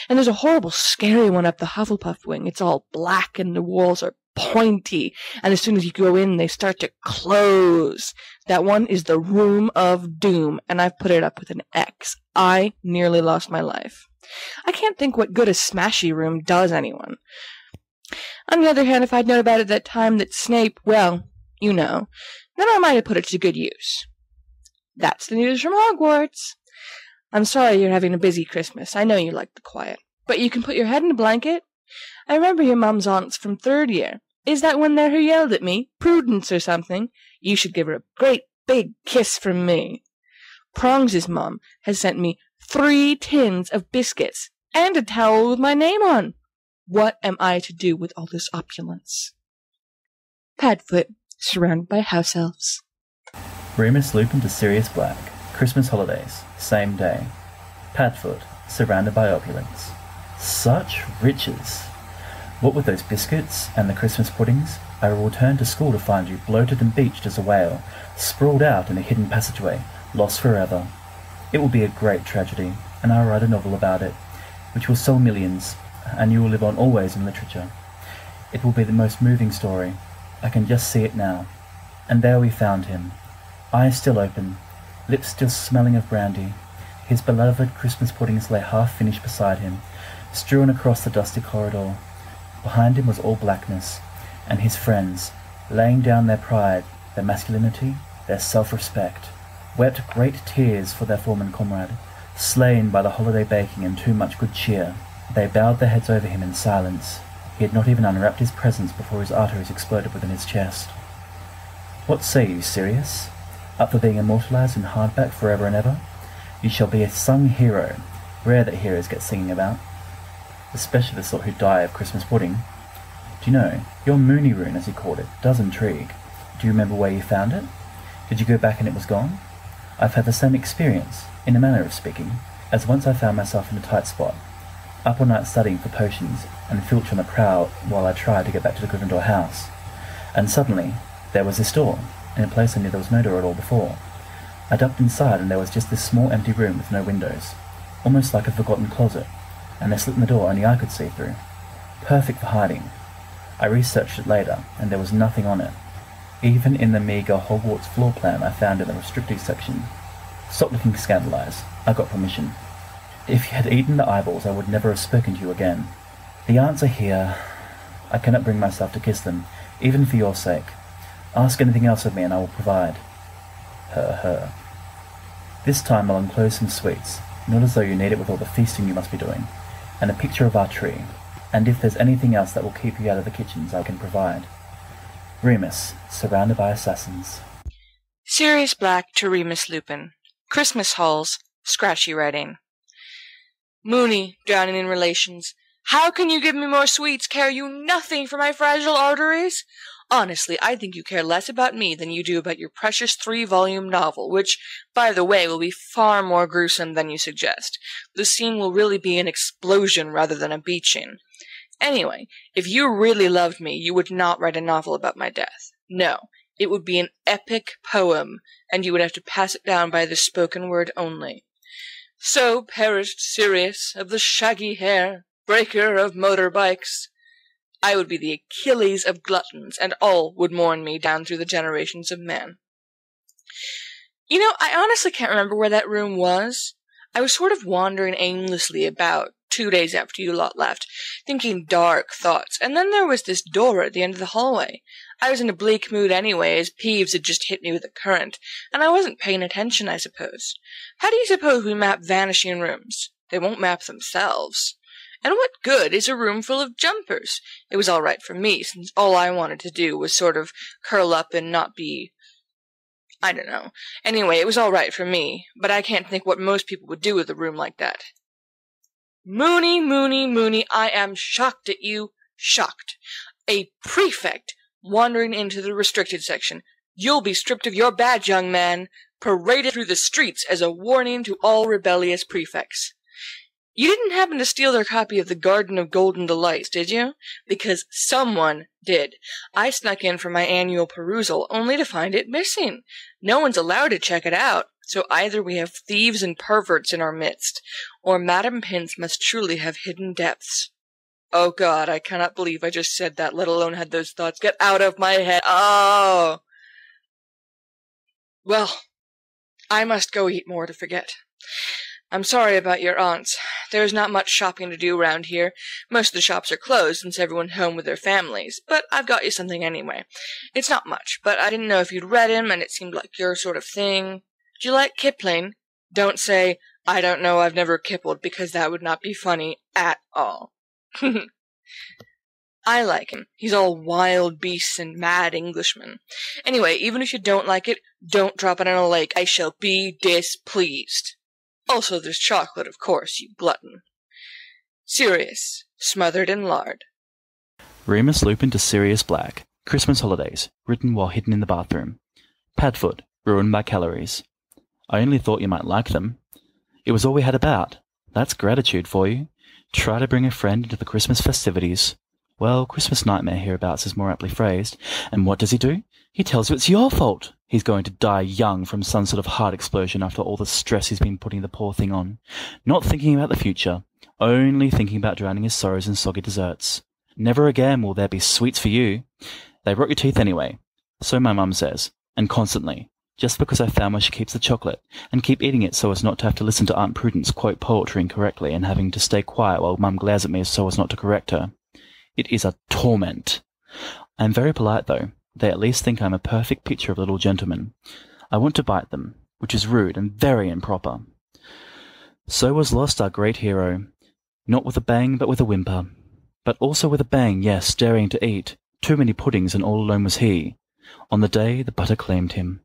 And there's a horrible, scary one up the Hufflepuff wing. It's all black, and the walls are pointy, and as soon as you go in, they start to close. That one is the Room of Doom, and I've put it up with an X. I nearly lost my life. I can't think what good a smashy room does anyone. On the other hand, if I'd known about it that time that Snape, well, you know, then I might have put it to good use. That's the news from Hogwarts. I'm sorry you're having a busy Christmas. I know you like the quiet. But you can put your head in a blanket. I remember your mum's aunts from 3rd year. Is that one there who yelled at me? Prudence or something? You should give her a great big kiss from me. Prongs' mum has sent me 3 tins of biscuits and a towel with my name on. What am I to do with all this opulence? Padfoot, surrounded by house elves. Remus Lupin to Sirius Black. Christmas holidays. Same day. Padfoot, surrounded by opulence. Such riches! What with those biscuits and the Christmas puddings, I will return to school to find you bloated and beached as a whale, sprawled out in a hidden passageway, lost forever. It will be a great tragedy, and I'll write a novel about it, which will sell millions, and you will live on always in literature. It will be the most moving story. I can just see it now. And there we found him, eyes still open, lips still smelling of brandy. His beloved Christmas puddings lay half-finished beside him, strewn across the dusty corridor. Behind him was all blackness, and his friends, laying down their pride, their masculinity, their self-respect, wept great tears for their fallen comrade, slain by the holiday baking and too much good cheer. They bowed their heads over him in silence. He had not even unwrapped his presents before his arteries exploded within his chest. What say you, Sirius? Up for being immortalized in hardback forever and ever? You shall be a sung hero. Rare that heroes get singing about. Especially the sort who die of Christmas pudding. Do you know, your Mooney rune, as he called it, does intrigue. Do you remember where you found it? Did you go back and it was gone? I've had the same experience, in a manner of speaking, as once I found myself in a tight spot, up all night studying for potions, and Filch on the prowl while I tried to get back to the Gryffindor house. And suddenly, there was this door, in a place I knew there was no door at all before. I ducked inside and there was just this small empty room with no windows, almost like a forgotten closet, and a slit in the door only I could see through. Perfect for hiding. I researched it later, and there was nothing on it. Even in the meagre Hogwarts floor plan I found in the restricted section. Stop looking scandalized. I got permission. If you had eaten the eyeballs, I would never have spoken to you again. The aunts are here. I cannot bring myself to kiss them, even for your sake. Ask anything else of me and I will provide. Her. This time I'll enclose some sweets, not as though you need it with all the feasting you must be doing, and a picture of our tree, and if there's anything else that will keep you out of the kitchens, I can provide. Remus, surrounded by assassins. Sirius Black to Remus Lupin. Christmas Halls, scratchy writing. Mooney, drowning in relations. How can you give me more sweets? Care you nothing for my fragile arteries? Honestly, I think you care less about me than you do about your precious 3-volume novel, which, by the way, will be far more gruesome than you suggest. The scene will really be an explosion rather than a beaching. Anyway, if you really loved me, you would not write a novel about my death. No, it would be an epic poem, and you would have to pass it down by the spoken word only. So perished Sirius of the shaggy hair, breaker of motorbikes. I would be the Achilles of gluttons, and all would mourn me down through the generations of man. You know, I honestly can't remember where that room was. I was sort of wandering aimlessly about 2 days after you lot left, thinking dark thoughts, and then there was this door at the end of the hallway. I was in a bleak mood anyway, as Peeves had just hit me with a current, and I wasn't paying attention, I suppose. How do you suppose we map vanishing rooms? They won't map themselves. And what good is a room full of jumpers? It was all right for me, since all I wanted to do was sort of curl up and not be... I don't know. Anyway, it was all right for me, but I can't think what most people would do with a room like that. Moony, Moony, Moony, I am shocked at you. Shocked. A prefect wandering into the restricted section. You'll be stripped of your badge, young man, paraded through the streets as a warning to all rebellious prefects. You didn't happen to steal their copy of the Garden of Golden Delights, did you? Because someone did. I snuck in for my annual perusal, only to find it missing. No one's allowed to check it out, so either we have thieves and perverts in our midst, or Madam Pince must truly have hidden depths. Oh God, I cannot believe I just said that, let alone had those thoughts get out of my head. Oh! Well, I must go eat more to forget. I'm sorry about your aunts. There's not much shopping to do around here. Most of the shops are closed since everyone's home with their families, but I've got you something anyway. It's not much, but I didn't know if you'd read him, and it seemed like your sort of thing. Do you like Kipling? Don't say, I don't know, I've never kippled, because that would not be funny at all. I like him. He's all wild beasts and mad Englishmen. Anyway, even if you don't like it, don't drop it in a lake. I shall be displeased. Also, there's chocolate, of course, you glutton. Sirius, smothered in lard. Remus Lupin to Sirius Black. Christmas Holidays. Written while hidden in the bathroom. Padfoot. Ruined by calories. I only thought you might like them. It was all we had about. That's gratitude for you. Try to bring a friend into the Christmas festivities. Well, Christmas nightmare hereabouts is more aptly phrased. And what does he do? He tells you it's your fault. He's going to die young from some sort of heart explosion after all the stress he's been putting the poor thing on. Not thinking about the future, only thinking about drowning his sorrows in soggy desserts. Never again will there be sweets for you. They rot your teeth anyway. So my mum says, and constantly, just because I found where she keeps the chocolate, and keep eating it so as not to have to listen to Aunt Prudence quote poetry incorrectly and having to stay quiet while Mum glares at me so as not to correct her. It is a torment. I am very polite, though. They at least think I'm a perfect picture of a little gentleman. I want to bite them, which is rude and very improper. So was lost our great hero, not with a bang but with a whimper. But also with a bang, yes, daring to eat. Too many puddings and all alone was he. On the day the butter claimed him.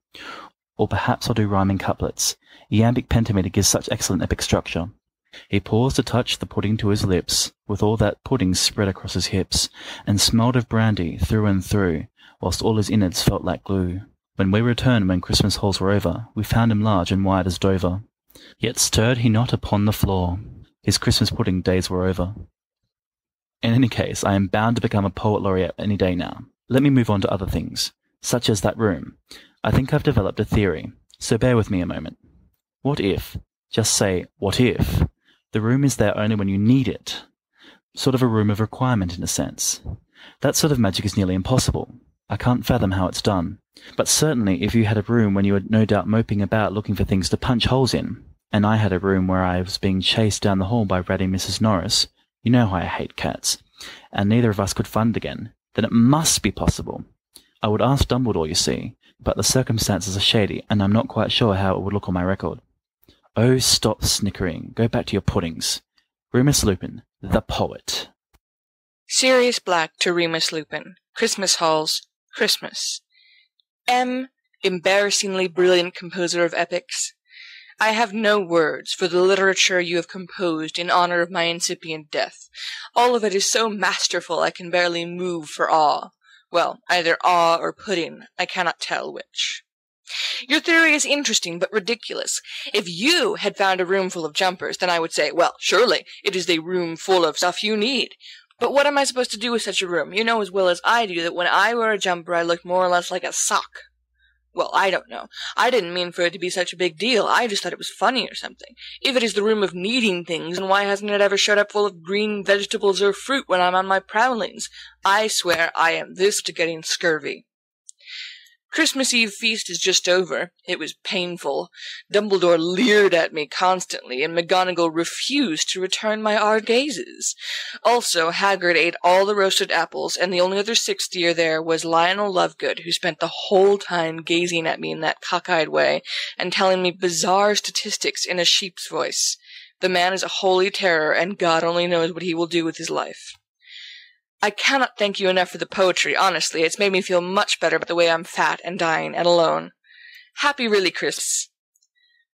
Or perhaps I'll do rhyming couplets. Iambic pentameter gives such excellent epic structure. He paused to touch the pudding to his lips, with all that pudding spread across his hips, and smelled of brandy through and through, whilst all his innards felt like glue. When we returned when Christmas halls were over, we found him large and wide as Dover. Yet stirred he not upon the floor. His Christmas pudding days were over. In any case, I am bound to become a poet laureate any day now. Let me move on to other things, such as that room. I think I've developed a theory, so bear with me a moment. What if, just say, what if, the room is there only when you need it? Sort of a room of requirement in a sense. That sort of magic is nearly impossible. I can't fathom how it's done. But certainly if you had a room when you were no doubt moping about looking for things to punch holes in, and I had a room where I was being chased down the hall by ratty Mrs. Norris, you know how I hate cats, and neither of us could fund again, then it must be possible. I would ask Dumbledore, you see, but the circumstances are shady, and I'm not quite sure how it would look on my record. Oh, stop snickering. Go back to your puddings. Remus Lupin, the poet. Sirius Black to Remus Lupin. Christmas Halls. Christmas. M. Embarrassingly brilliant composer of epics. I have no words for the literature you have composed in honor of my incipient death. All of it is so masterful I can barely move for awe. Well, either awe or pudding. I cannot tell which. Your theory is interesting but ridiculous. If you had found a room full of jumpers, then I would say, well, surely, it is the room full of stuff you need. But what am I supposed to do with such a room? You know as well as I do that when I wear a jumper I look more or less like a sock. Well, I don't know. I didn't mean for it to be such a big deal. I just thought it was funny or something. If it is the room of needing things, then why hasn't it ever showed up full of green vegetables or fruit when I'm on my prowlings? I swear I am this to getting scurvy. Christmas Eve feast is just over. It was painful. Dumbledore leered at me constantly, and McGonagall refused to return my ard gazes. Also, Hagrid ate all the roasted apples, and the only other sixth-year there was Lionel Lovegood, who spent the whole time gazing at me in that cockeyed way, and telling me bizarre statistics in a sheep's voice. The man is a holy terror, and God only knows what he will do with his life. I cannot thank you enough for the poetry, honestly. It's made me feel much better about the way I'm fat and dying and alone. Happy really Christmas.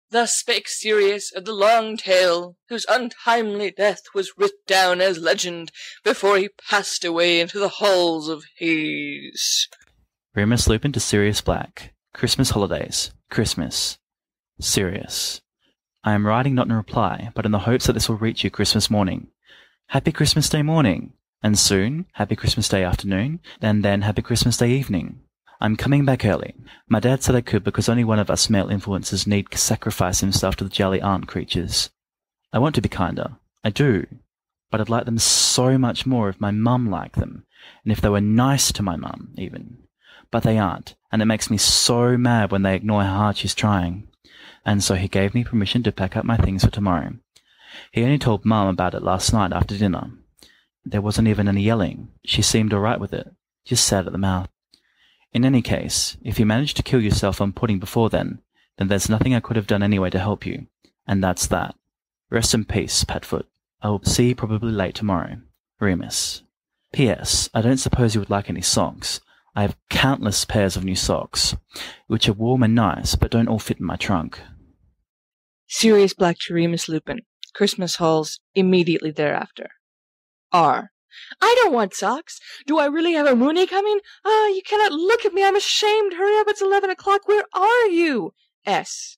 Thus spake Sirius of the long tale, whose untimely death was writ down as legend before he passed away into the halls of Hades. Remus Lupin to Sirius Black. Christmas holidays. Christmas. Sirius. I am writing not in reply, but in the hopes that this will reach you Christmas morning. Happy Christmas Day morning! And soon, Happy Christmas Day afternoon, and then Happy Christmas Day evening. I'm coming back early. My dad said I could because only one of us male influences need sacrifice himself to the jolly aunt creatures. I want to be kinder. I do. But I'd like them so much more if my mum liked them, and if they were nice to my mum, even. But they aren't, and it makes me so mad when they ignore how hard she's trying. And so he gave me permission to pack up my things for tomorrow. He only told Mum about it last night after dinner. There wasn't even any yelling. She seemed all right with it, just sad at the mouth. In any case, if you managed to kill yourself on pudding before then there's nothing I could have done anyway to help you, and that's that. Rest in peace, Padfoot. I will see you probably late tomorrow. Remus. P.S. I don't suppose you would like any socks. I have countless pairs of new socks, which are warm and nice, but don't all fit in my trunk. Sirius Black to Remus Lupin. Christmas halls immediately thereafter. R. I don't want socks. Do I really have a Moony coming? Ah, you cannot look at me. I'm ashamed. Hurry up, it's 11 o'clock. Where are you? S.